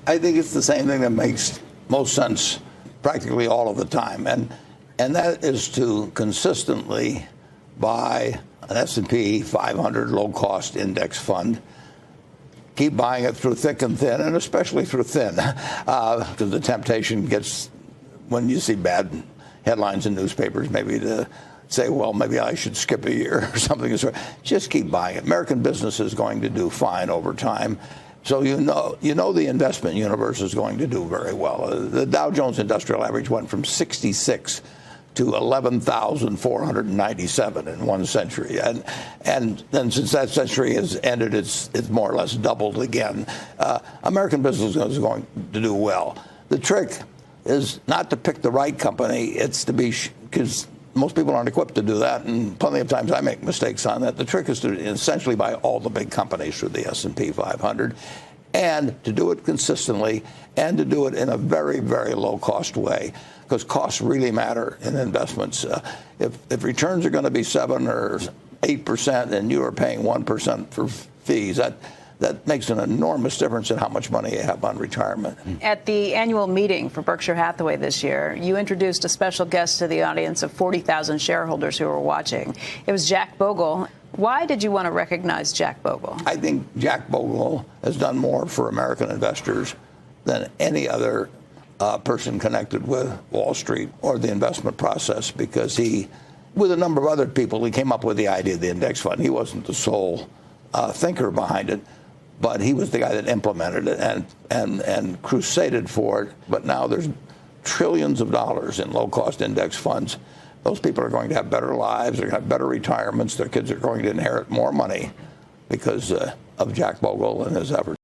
I think it's the same thing that makes most sense practically all of the time, and that is to consistently buy an S&P 500 low-cost index fund. Keep buying it through thick and thin, and especially through thin, because the temptation gets, when you see bad headlines in newspapers, maybe to say, well, maybe I should skip a year or something. Just keep buying it. American business is going to do fine over time. So you know the investment universe is going to do very well. The Dow Jones Industrial Average went from 66 to 11,497 in 1 century. And then since that century has ended, it's more or less doubled again. American business is going to do well. The trick is not to pick the right company. It's to be, because most people aren't equipped to do that, and plenty of times I make mistakes on that. The trick is to essentially buy all the big companies through the S&P 500, and to do it consistently, and to do it in a very, very low-cost way, because costs really matter in investments. If returns are going to be 7 or 8%, and you are paying 1% for fees, that makes an enormous difference in how much money you have on retirement. At the annual meeting for Berkshire Hathaway this year, you introduced a special guest to the audience of 40,000 shareholders who were watching. It was Jack Bogle. Why did you want to recognize Jack Bogle? I think Jack Bogle has done more for American investors than any other person connected with Wall Street or the investment process, because he, with a number of other people, he came up with the idea of the index fund. He wasn't the sole thinker behind it, but he was the guy that implemented it and crusaded for it. But now there's trillions of dollars in low-cost index funds. Those people are going to have better lives. They're going to have better retirements. Their kids are going to inherit more money because of Jack Bogle and his efforts.